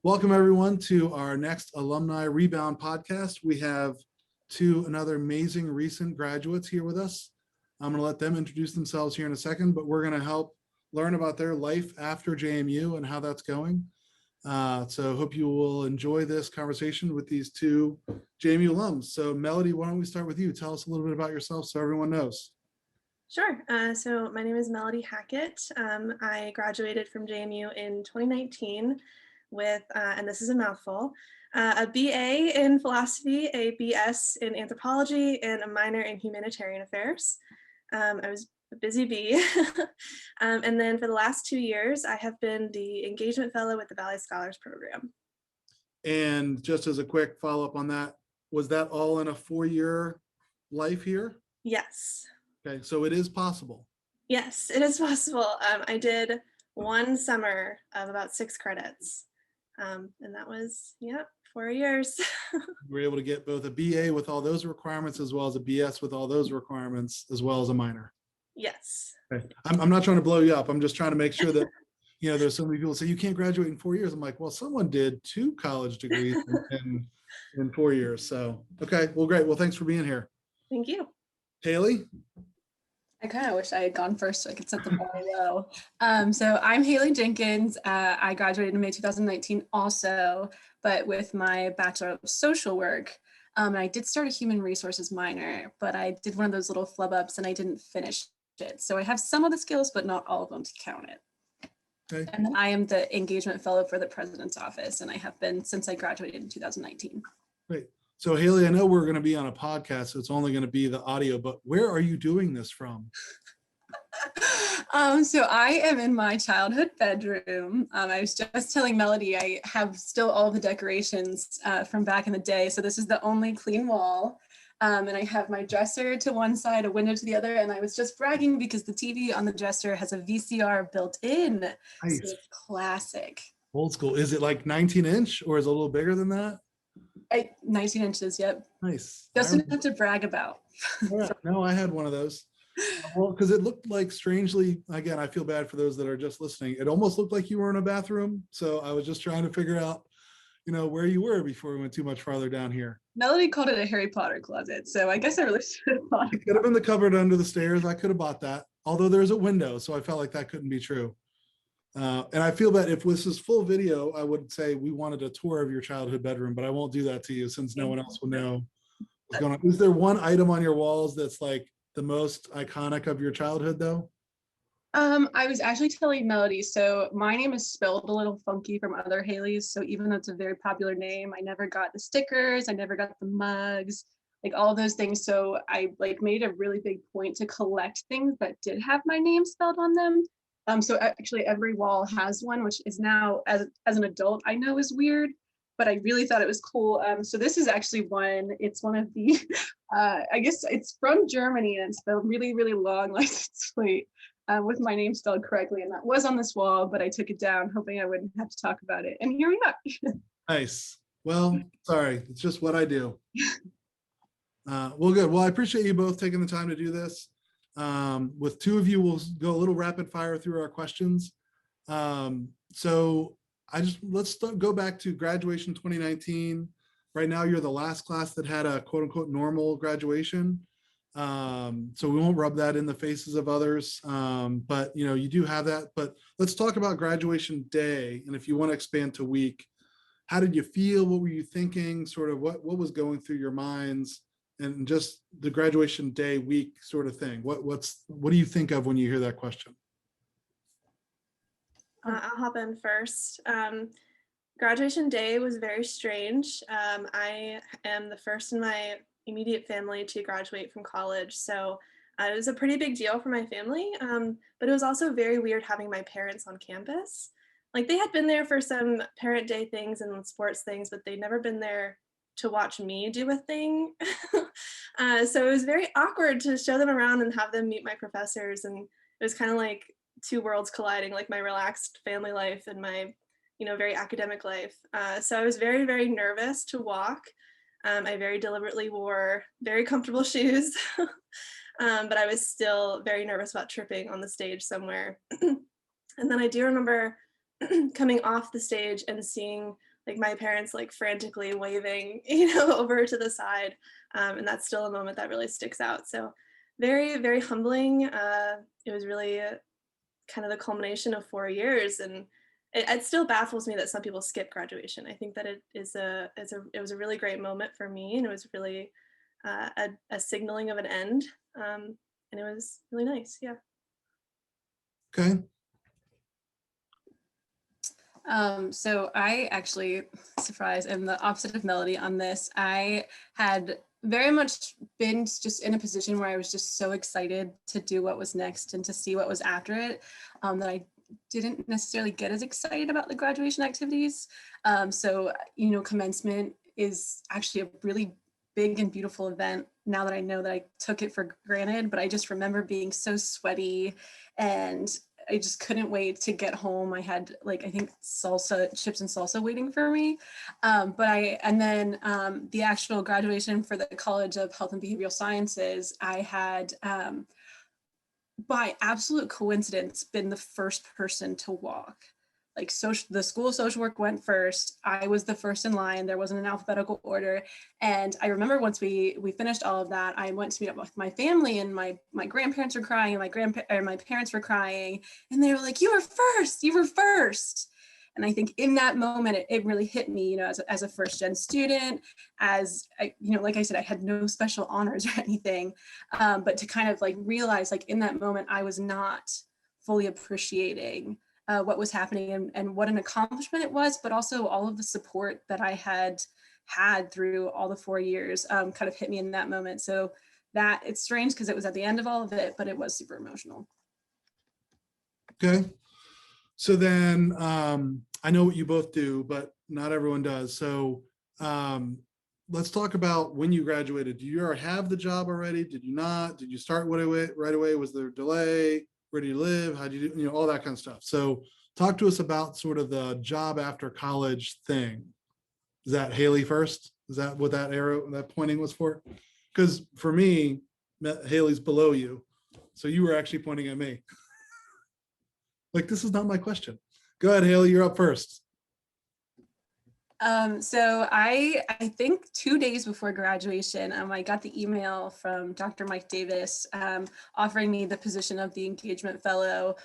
Welcome everyone to our next Alumni Rebound Podcast. We have another amazing recent graduates here with us. I'm going to let them introduce themselves here in a second, but we're going to help learn about their life after JMU and how that's going. So hope you will enjoy this conversation with these two JMU alums. So Melody, why don't we start with you? Tell us a little bit about yourself so everyone knows. Sure. So my name is Melody Hackett. I graduated from JMU in 2019 with, and this is a mouthful, a BA in philosophy, a BS in anthropology, and a minor in humanitarian affairs. I was a busy bee. And then for the last 2 years, I have been the engagement fellow with the Valley Scholars Program. And just as a quick follow-up on that, was that all in a 4-year life here? Yes. Okay, so it is possible. Yes, it is possible. I did one summer of about 6 credits. And that was, 4 years. You were able to get both a BA with all those requirements as well as a BS with all those requirements as well as a minor. Yes. Okay. I'm not trying to blow you up. I'm just trying to make sure that, there's so many people say you can't graduate in 4 years. I'm like, well, someone did 2 college degrees in 4 years. So, okay, well, great. Well, thanks for being here. Thank you. Haley? I kind of wish I had gone first so I could set the bar low. So I'm Haley Jenkins. I graduated in May 2019 also, but with my Bachelor of Social Work. And I did start a human resources minor, but I did one of those little flub ups and I didn't finish it. So I have some of the skills, but not all of them to count it. Okay. And then I am the engagement fellow for the president's office, and I have been since I graduated in 2019. Great. So Haley, I know we're going to be on a podcast, so it's only going to be the audio, but where are you doing this from? So I am in my childhood bedroom. I was just telling Melody I have still all the decorations from back in the day. So this is the only clean wall. And I have my dresser to one side, a window to the other. And I was just bragging because the TV on the dresser has a VCR built in. Nice. So it's classic. Old school. Is it like 19-inch or is it a little bigger than that? 19 inches, yep. Nice. Just enough to brag about. Yeah, no, I had one of those. Well, because it looked like, strangely, again, I feel bad for those that are just listening. It almost looked like you were in a bathroom. So I was just trying to figure out, where you were before we went too much farther down here. Melody called it a Harry Potter closet. So I guess I really should have thought. It could have been the cupboard under the stairs. I could have bought that. Although there's a window. So I felt like that couldn't be true. And I feel that if this is full video, I would say we wanted a tour of your childhood bedroom, but I won't do that to you since no one else will know what's going on. Is there one item on your walls that's like the most iconic of your childhood though? I was actually telling Melody, so my name is spelled a little funky from other Haleys. So even though it's a very popular name, I never got the stickers, I never got the mugs, like all those things. So I made a really big point to collect things that did have my name spelled on them. So actually every wall has one, which is now, as an adult, I know is weird, but I really thought it was cool. So this is actually one, it's one of the, I guess it's from Germany, and it's spelled really, really long license plate with my name spelled correctly. And that was on this wall, but I took it down hoping I wouldn't have to talk about it. And here we are. Nice. Well, sorry, it's just what I do. Well, good. Well, I appreciate you both taking the time to do this. With 2 of you, we'll go a little rapid fire through our questions. So let's go back to graduation 2019. Right now, you're the last class that had a quote unquote normal graduation. So we won't rub that in the faces of others. But you do have that, but let's talk about graduation day. And if you want to expand to week, how did you feel? What were you thinking? Sort of what was going through your minds? And just the graduation day, week sort of thing. What do you think of when you hear that question? I'll hop in first. Graduation day was very strange. I am the first in my immediate family to graduate from college. So it was a pretty big deal for my family. But it was also very weird having my parents on campus. Like they had been there for some parent day things and sports things, but they'd never been there to watch me do a thing. So it was very awkward to show them around and have them meet my professors. And it was kind of like 2 worlds colliding, like my relaxed family life and my, very academic life. So I was very, very nervous to walk. I very deliberately wore very comfortable shoes, but I was still very nervous about tripping on the stage somewhere. And then I do remember coming off the stage and seeing like my parents like frantically waving, over to the side. And that's still a moment that really sticks out. So very, very humbling. It was really kind of the culmination of 4 years, and it still baffles me that some people skip graduation. I think that it was a really great moment for me, and it was really a signaling of an end, and it was really nice. Yeah. Okay. So I actually, surprise, am the opposite of Melody on this. I had very much been just in a position where I was just so excited to do what was next and to see what was after it, that I didn't necessarily get as excited about the graduation activities. So, commencement is actually a really big and beautiful event now that I know that I took it for granted, but I just remember being so sweaty and I just couldn't wait to get home. I had I think chips and salsa waiting for me. The actual graduation for the College of Health and Behavioral Sciences, I had, by absolute coincidence, been the first person to walk. The School of Social Work went first. I was the first in line. There wasn't an alphabetical order. And I remember once we finished all of that, I went to meet up with my family, and my grandparents were crying, and my parents were crying, and they were like, "You were first, you were first." And I think in that moment, it really hit me, as a first gen student, as I, like I said, I had no special honors or anything, but to kind of realize in that moment, I was not fully appreciating what was happening and what an accomplishment it was, but also all of the support that I had through all the 4 years kind of hit me in that moment. So that it's strange because it was at the end of all of it, but it was super emotional. Okay. So then I know what you both do, but not everyone does. So let's talk about when you graduated. Do you already have the job already? Did you not? Did you start right away? Was there a delay? Where do you live? How do you do, all that kind of stuff. So talk to us about sort of the job after college thing. Is that Haley first? Is that what that arrow, that pointing was for? Because for me, Haley's below you. So you were actually pointing at me. This is not my question. Go ahead, Haley, you're up first. So I think 2 days before graduation, I got the email from Dr. Mike Davis offering me the position of the engagement fellow,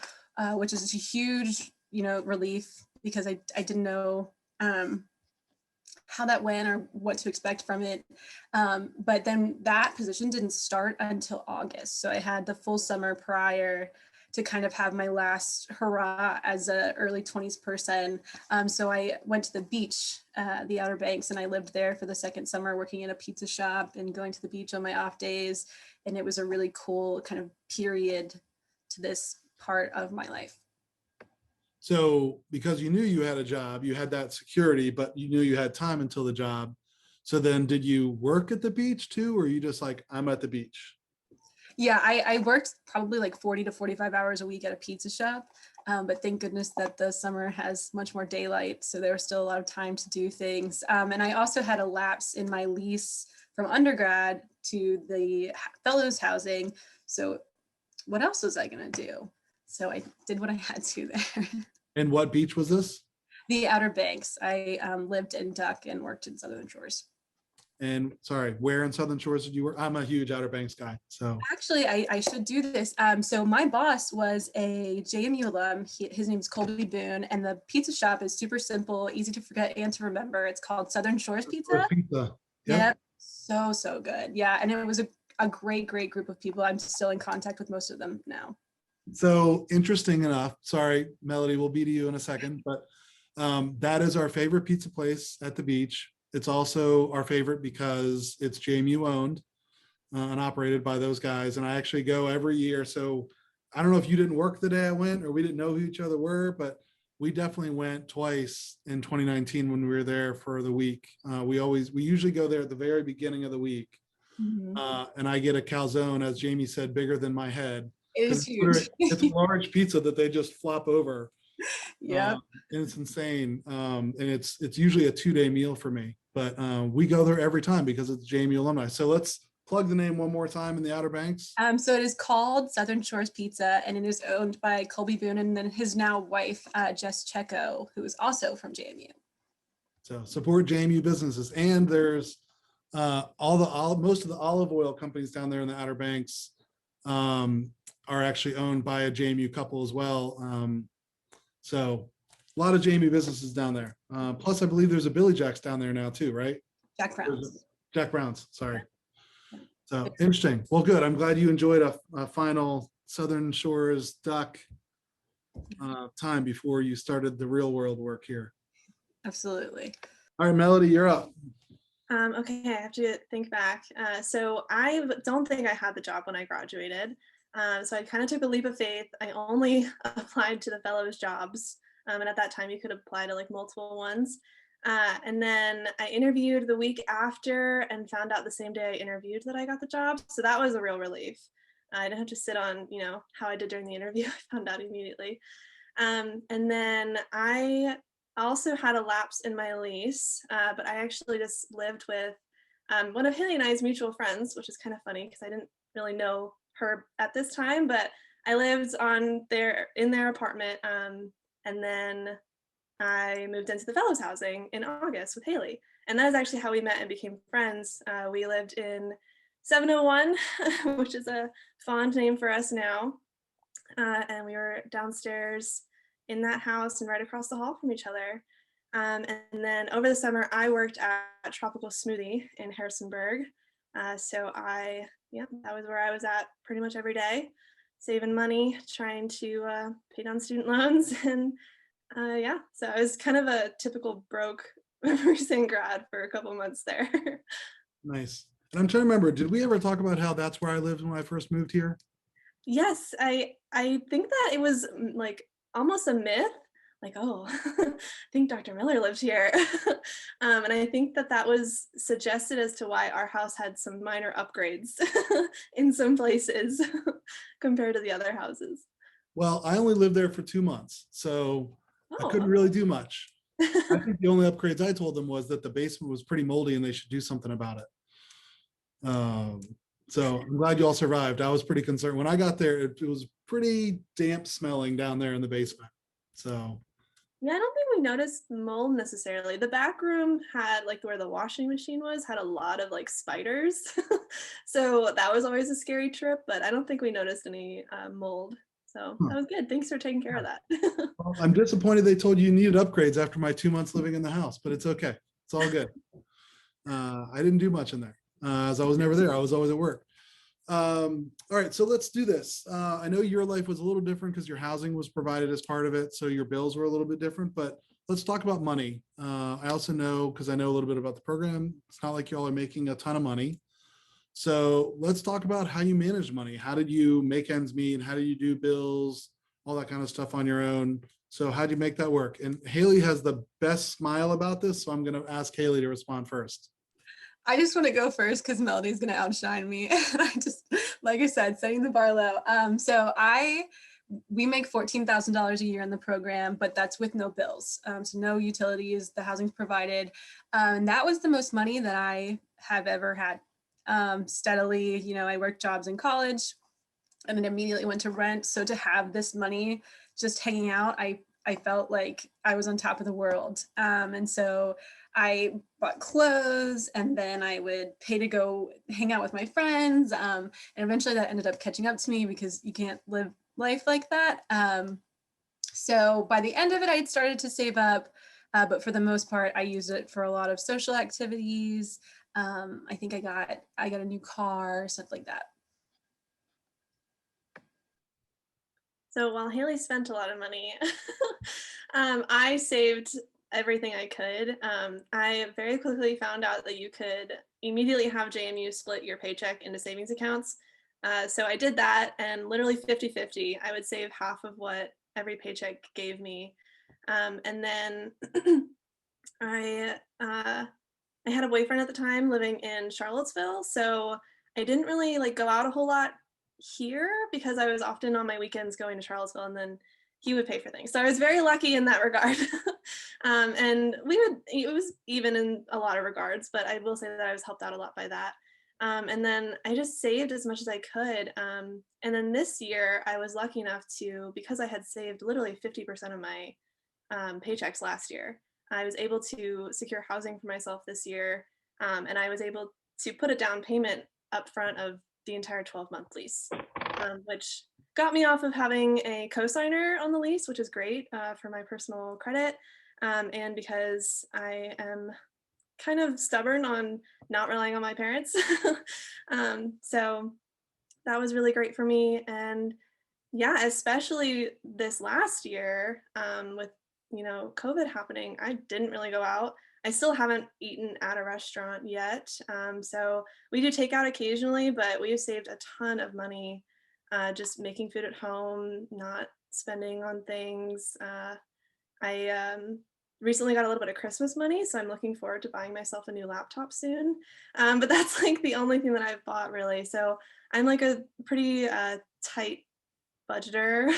which is a huge, relief because I didn't know how that went or what to expect from it. But then that position didn't start until August. So I had the full summer prior to kind of have my last hurrah as a early 20s person. So I went to the beach, the Outer Banks, and I lived there for the second summer working in a pizza shop and going to the beach on my off days. And it was a really cool kind of period to this part of my life. So because you knew you had a job, you had that security, but you knew you had time until the job. So then did you work at the beach too? Or are you just I'm at the beach? Yeah, I worked probably 40 to 45 hours a week at a pizza shop, but thank goodness that the summer has much more daylight, so there was still a lot of time to do things. And I also had a lapse in my lease from undergrad to the fellows housing, so what else was I gonna do? So I did what I had to there. And what beach was this? The Outer Banks. I lived in Duck and worked in Southern Shores. And sorry, where in Southern Shores did you work? I'm a huge Outer Banks guy. So actually, I should do this. So my boss was a JMU alum. His name's Colby Boone, and the pizza shop is super simple, easy to forget and to remember. It's called Southern Shores Pizza. Yep. So good. Yeah, and it was a great group of people. I'm still in contact with most of them now. So interesting enough. Sorry, Melody, we'll be to you in a second, but that is our favorite pizza place at the beach. It's also our favorite because it's JMU owned and operated by those guys. And I actually go every year. So I don't know if you didn't work the day I went or we didn't know who each other were, but we definitely went twice in 2019 when we were there for the week. We usually go there at the very beginning of the week. Mm-hmm. And I get a calzone, as Jamie said, bigger than my head. It is huge. It's a large pizza that they just flop over. Yeah. And it's insane. And it's usually a 2-day meal for me, but we go there every time because it's JMU alumni. So let's plug the name one more time in the Outer Banks. So it is called Southern Shores Pizza, and it is owned by Colby Boone and then his now wife, Jess Checo, who is also from JMU. So support JMU businesses. And there's most of the olive oil companies down there in the Outer Banks are actually owned by a JMU couple as well. So a lot of JMU businesses down there. Plus, I believe there's a Billy Jack's down there now too, right? Jack Brown's. Jack Brown's, sorry. So interesting. Well, good. I'm glad you enjoyed a final Southern Shores Duck time before you started the real world work here. Absolutely. All right, Melody, you're up. Okay, I have to think back. So I don't think I had the job when I graduated. So I kind of took a leap of faith. I only applied to the fellows jobs. And at that time you could apply to like multiple ones. And then I interviewed the week after and found out the same day I interviewed that I got the job. So that was a real relief. I didn't have to sit on, how I did during the interview. I found out immediately. And then I also had a lapse in my lease, but I actually just lived with one of Haley and I's mutual friends, which is kind of funny because I didn't really know her at this time, but I lived in their apartment. And then I moved into the fellows housing in August with Haley. And that is actually how we met and became friends. We lived in 701, which is a fond name for us now. And we were downstairs in that house and right across the hall from each other. And then over the summer, I worked at Tropical Smoothie in Harrisonburg. So that was where I was at pretty much every day, saving money, trying to pay down student loans. And so I was kind of a typical broke recent grad for a couple months there. Nice. And I'm trying to remember, did we ever talk about how that's where I lived when I first moved here? Yes, I think that it was like almost a myth, like, oh, I think Dr. Miller lived here. And I think that was suggested as to why our house had some minor upgrades in some places compared to the other houses. Well, I only lived there for 2 months, so I couldn't Oh. really do much. I think the only upgrades I told them was that the basement was pretty moldy and they should do something about it. So I'm glad you all survived. I was pretty concerned. When I got there, it was pretty damp smelling down there in the basement. So Yeah, I don't think we noticed mold necessarily. The back room had, like, where the washing machine was, had a lot of like spiders. So that was always a scary trip, but I don't think we noticed any mold. So that was good. Thanks for taking care of that. well, I'm disappointed they told you needed upgrades after my 2 months living in the house, but it's okay. It's all good. I didn't do much in there as I was never there. I was always at work. All right, so let's do this. I know your life was a little different because your housing was provided as part of it, so your bills were a little bit different, but let's talk about money. I also know, because I know a little bit about the program, it's not like y'all are making a ton of money. So let's talk about how you manage money. How did you make ends meet? How do you do bills, all that kind of stuff on your own? So how do you make that work? And Haley has the best smile about this, so I'm going to ask Haley to respond first. I just want to go first because Melody's going to outshine me. I just, like I said, setting the bar low. We make $14,000 a year in the program, but that's with no bills. So no utilities, the housing's provided. And that was the most money that I have ever had. Steadily, I worked jobs in college and then immediately went to rent. So to have this money just hanging out, I felt like I was on top of the world. And so I bought clothes and then I would pay to go hang out with my friends. And eventually that ended up catching up to me because you can't live life like that. So by the end of it, I had started to save up, but for the most part, I used it for a lot of social activities. I think I got a new car, stuff like that. So while Haley spent a lot of money, I saved everything I could. I very quickly found out that you could immediately have JMU split your paycheck into savings accounts. So I did that, and literally 50-50, I would save half of what every paycheck gave me. And then I had a boyfriend at the time living in Charlottesville, so I didn't really go out a whole lot here because I was often on my weekends going to Charlottesville, and then he would pay for things. So I was very lucky in that regard. And it was even in a lot of regards, but I will say that I was helped out a lot by that. And then I just saved as much as I could. And then this year I was lucky enough to, because I had saved literally 50% of my paychecks last year, I was able to secure housing for myself this year, and I was able to put a down payment up front of the entire 12-month lease, which got me off of having a co-signer on the lease, which is great for my personal credit, and because I am kind of stubborn on not relying on my parents. So that was really great for me. And yeah, especially this last year with, COVID happening, I didn't really go out. I still haven't eaten at a restaurant yet. So we do takeout occasionally, but we have saved a ton of money just making food at home, not spending on things. I recently got a little bit of Christmas money, so I'm looking forward to buying myself a new laptop soon. But that's like the only thing that I've bought really. So I'm like a pretty tight budgeter,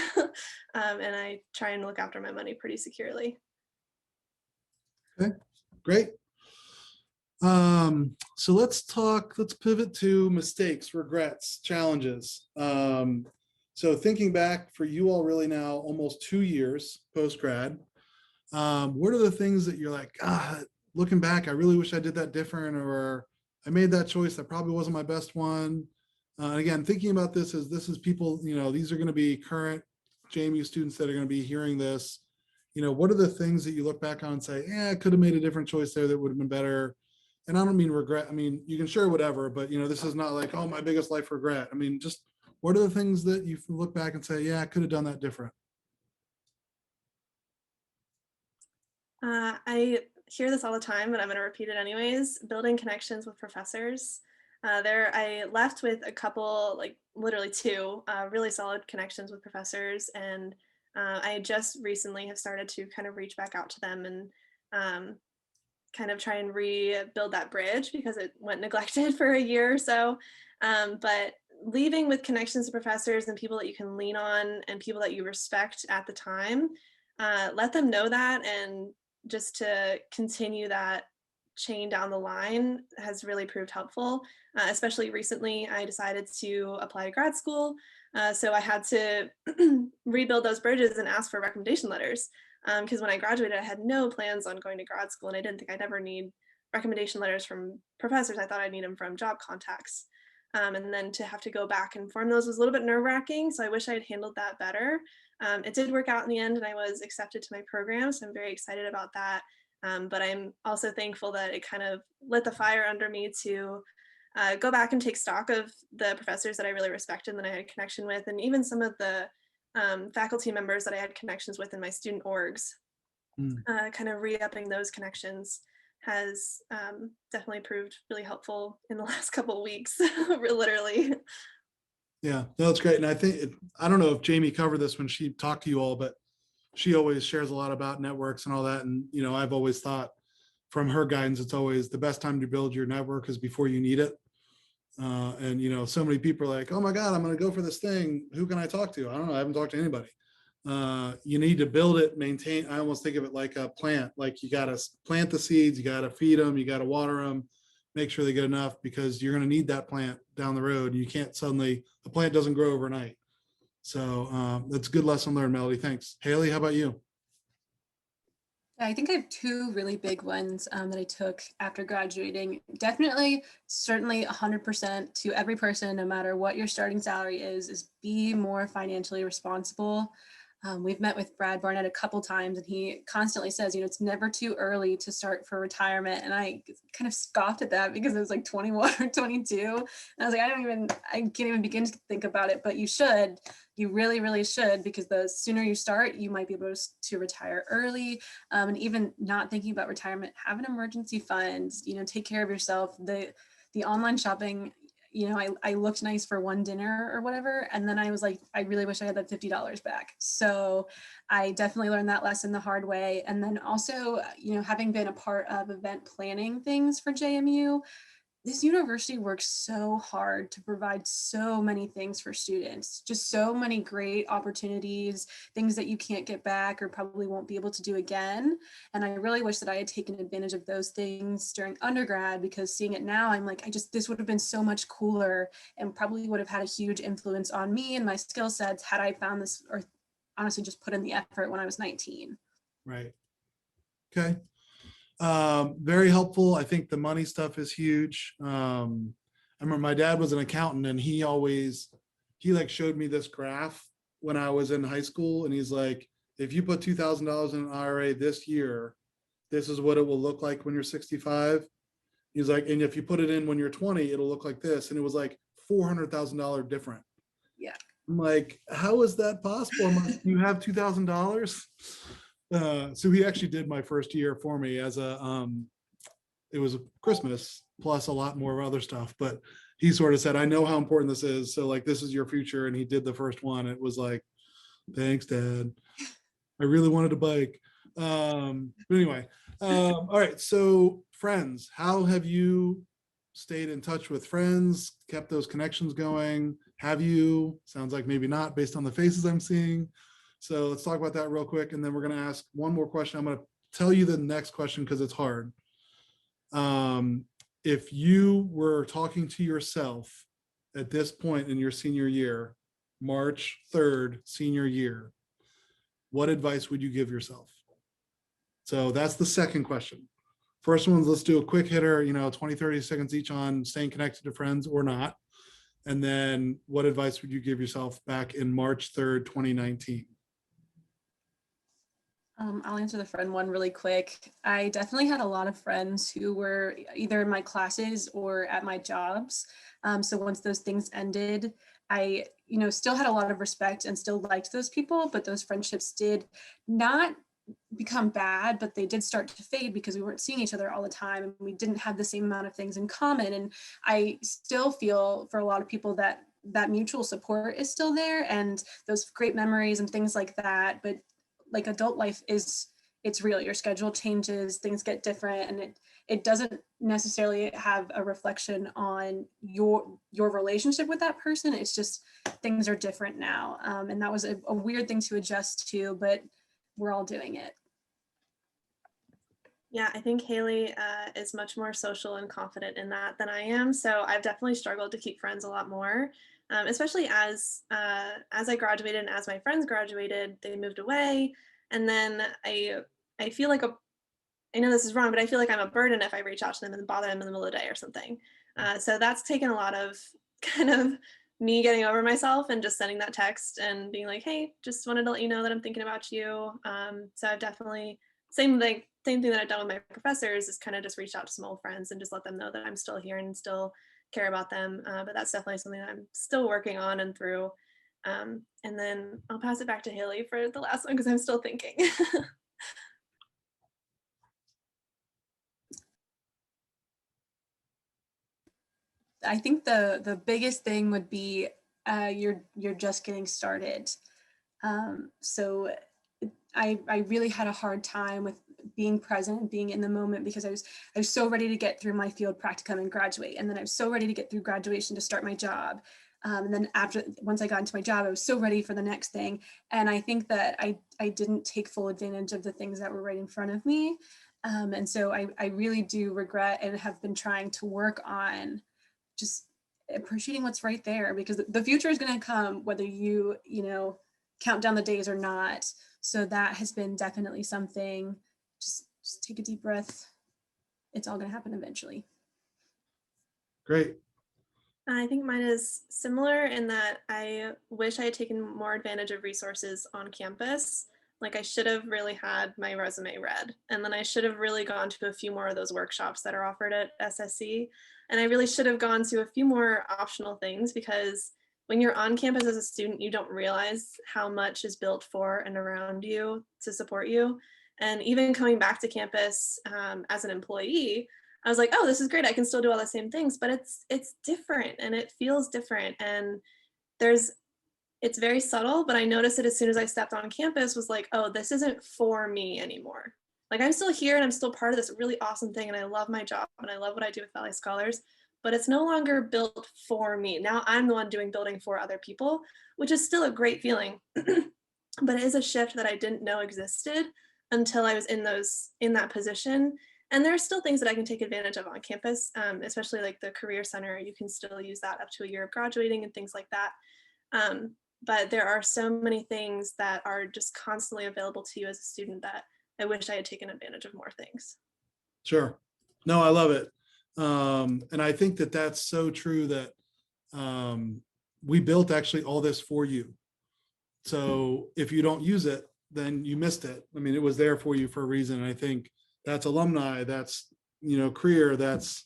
and I try and look after my money pretty securely. Okay, great. So let's pivot to mistakes, regrets, challenges. So thinking back for you all really now, almost 2 years post-grad, what are the things that you're like, looking back, I really wish I did that different, or I made that choice that probably wasn't my best one. And again, thinking about this is people, these are going to be current JMU students that are going to be hearing this. What are the things that you look back on and say, I could have made a different choice there that would have been better? And I don't mean regret. I mean, you can share whatever, but this is not like, my biggest life regret. I mean, just what are the things that you look back and say, I could have done that different? I hear this all the time, but I'm going to repeat it anyways. Building connections with professors. I left with a couple, like literally 2 really solid connections with professors, and I just recently have started to kind of reach back out to them and kind of try and rebuild that bridge because it went neglected for a year or so. But leaving with connections to professors and people that you can lean on and people that you respect at the time, let them know that, and just to continue that chain down the line has really proved helpful. Especially recently, I decided to apply to grad school. So I had to rebuild those bridges and ask for recommendation letters. Because when I graduated, I had no plans on going to grad school, and I didn't think I'd ever need recommendation letters from professors. I thought I'd need them from job contacts. And then to have to go back and form those was a little bit nerve-wracking. So I wish I had handled that better. It did work out in the end, and I was accepted to my program. So I'm very excited about that. But I'm also thankful that it kind of lit the fire under me to go back and take stock of the professors that I really respected and that I had a connection with, and even some of the faculty members that I had connections with in my student orgs. Kind of re-upping those connections has definitely proved really helpful in the last couple of weeks, literally. Yeah, no, that's great. And I think, I don't know if Jamie covered this when she talked to you all, but she always shares a lot about networks and all that. And, I've always thought from her guidance, it's always the best time to build your network is before you need it. And, so many people are like, oh my God, I'm going to go for this thing. Who can I talk to? I don't know. I haven't talked to anybody. You need to build it, maintain. I almost think of it like a plant. Like you got to plant the seeds, you got to feed them, you got to water them, make sure they get enough, because you're going to need that plant down the road. You can't suddenly, a plant doesn't grow overnight. So that's a good lesson learned, Melody. Thanks. Haley, how about you? I think I have 2 really big ones that I took after graduating. Definitely, certainly 100% to every person, no matter what your starting salary is be more financially responsible. We've met with Brad Barnett a couple times, and he constantly says, it's never too early to start for retirement. And I kind of scoffed at that because it was like 21 or 22. And I was like, I can't even begin to think about it, but you should. You really, really should, because the sooner you start, you might be able to retire early. And even not thinking about retirement, have an emergency fund, take care of yourself. The online shopping, I looked nice for one dinner or whatever. And then I was like, I really wish I had that $50 back. So I definitely learned that lesson the hard way. And then also, having been a part of event planning things for JMU, this university works so hard to provide so many things for students, just so many great opportunities, things that you can't get back or probably won't be able to do again. And I really wish that I had taken advantage of those things during undergrad, because seeing it now, I'm like, this would have been so much cooler and probably would have had a huge influence on me and my skill sets had I found this, or honestly just put in the effort when I was 19. Right. Okay. Very helpful. I think the money stuff is huge. I remember my dad was an accountant, and he like showed me this graph when I was in high school, and he's like, if you put $2,000 in an IRA this year, this is what it will look like when you're 65. He's like, and if you put it in when you're 20, it'll look like this. And it was like $400,000 different. Yeah. I'm like, how is that possible? I'm like, you have $2,000? So he actually did my first year for me as it was Christmas plus a lot more other stuff, but he sort of said, I know how important this is. So like, this is your future. And he did the first one. It was like, thanks, Dad. I really wanted a bike. But anyway, all right. So friends, how have you stayed in touch with friends, kept those connections going? Have you? Sounds like maybe not based on the faces I'm seeing. So let's talk about that real quick. And then we're going to ask one more question. I'm going to tell you the next question because it's hard. If you were talking to yourself at this point in your senior year, March 3rd, senior year, what advice would you give yourself? So that's the second question. First one's, let's do a quick hitter, 20, 30 seconds each on staying connected to friends or not. And then what advice would you give yourself back in March 3rd, 2019? I'll answer the friend one really quick. I definitely had a lot of friends who were either in my classes or at my jobs. So once those things ended, I, still had a lot of respect and still liked those people, but those friendships did not become bad, but they did start to fade because we weren't seeing each other all the time and we didn't have the same amount of things in common. And I still feel for a lot of people that mutual support is still there and those great memories and things like that. But like adult life it's real. Your schedule changes, things get different, and it doesn't necessarily have a reflection on your relationship with that person. It's just things are different now. And that was a weird thing to adjust to, but we're all doing it. Yeah, I think Haley is much more social and confident in that than I am. So I've definitely struggled to keep friends a lot more, especially as I graduated and as my friends graduated, they moved away. And then I feel like I know this is wrong, but I feel like I'm a burden if I reach out to them and bother them in the middle of the day or something. So that's taken a lot of kind of me getting over myself and just sending that text and being like, hey, just wanted to let you know that I'm thinking about you. So I've definitely, same thing that I've done with my professors is kind of just reach out to some old friends and just let them know that I'm still here and still care about them. But that's definitely something that I'm still working on and through. And then I'll pass it back to Haley for the last one because I'm still thinking. I think the biggest thing would be you're just getting started. So I really had a hard time with being present, being in the moment, because I was so ready to get through my field practicum and graduate, and then I was so ready to get through graduation to start my job. And then once I got into my job, I was so ready for the next thing. And I think that I didn't take full advantage of the things that were right in front of me. And so I really do regret and have been trying to work on just appreciating what's right there, because the future is going to come whether you count down the days or not. So that has been definitely something. Just take a deep breath. It's all going to happen eventually. Great. I think mine is similar in that I wish I had taken more advantage of resources on campus. Like I should have really had my resume read, and then I should have really gone to a few more of those workshops that are offered at SSC. And I really should have gone to a few more optional things, because when you're on campus as a student, you don't realize how much is built for and around you to support you. And even coming back to campus as an employee, I was like, oh, this is great. I can still do all the same things, but it's different and it feels different. And it's very subtle, but I noticed it as soon as I stepped on campus, was like, oh, this isn't for me anymore. Like I'm still here and I'm still part of this really awesome thing. And I love my job and I love what I do with Valley Scholars, but it's no longer built for me. Now I'm the one doing building for other people, which is still a great feeling, but it is a shift that I didn't know existed until I was in that position. And there are still things that I can take advantage of on campus, especially like the Career Center. You can still use that up to a year of graduating and things like that. But there are so many things that are just constantly available to you as a student that I wish I had taken advantage of more things. Sure. No, I love it. And I think that that's so true that we built actually all this for you. So if you don't use it, then you missed it. I mean, it was there for you for a reason. And I think that's alumni, that's, career, that's,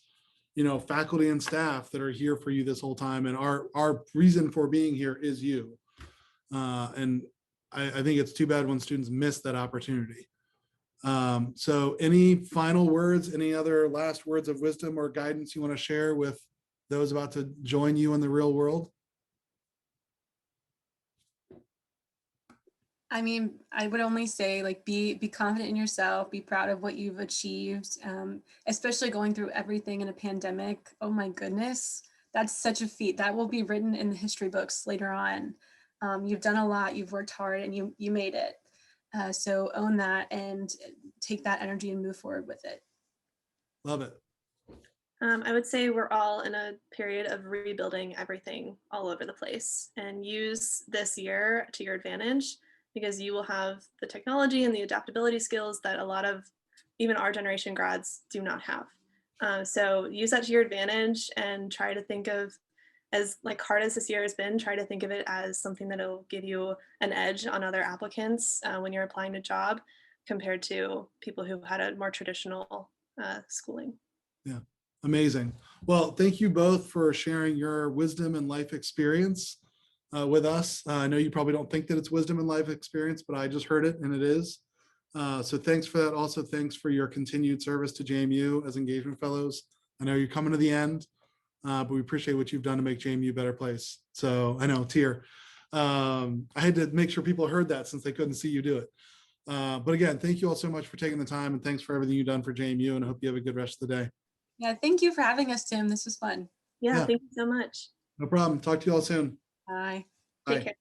faculty and staff that are here for you this whole time. And our reason for being here is you. And I think it's too bad when students miss that opportunity. So any final words, any other last words of wisdom or guidance you want to share with those about to join you in the real world? I mean, I would only say, like, be confident in yourself, be proud of what you've achieved, especially going through everything in a pandemic. Oh my goodness, that's such a feat. That will be written in the history books later on. You've done a lot, you've worked hard, and you made it. So own that and take that energy and move forward with it. Love it. I would say we're all in a period of rebuilding everything all over the place, and use this year to your advantage, because you will have the technology and the adaptability skills that a lot of even our generation grads do not have. So use that to your advantage and try to think of, as like hard as this year has been, try to think of it as something that will give you an edge on other applicants when you're applying to job, compared to people who had a more traditional schooling. Yeah, amazing. Well, thank you both for sharing your wisdom and life experience with us. I know you probably don't think that it's wisdom and life experience, but I just heard it and it is. So thanks for that. Also, thanks for your continued service to JMU as engagement fellows. I know you're coming to the end, but we appreciate what you've done to make JMU a better place. So I know, tear. I had to make sure people heard that since they couldn't see you do it. But again, thank you all so much for taking the time, and thanks for everything you've done for JMU, and I hope you have a good rest of the day. Yeah, thank you for having us, Tim. This was fun. Yeah, Yeah. thank you so much. No problem. Talk to you all soon. Bye. Bye. Take care.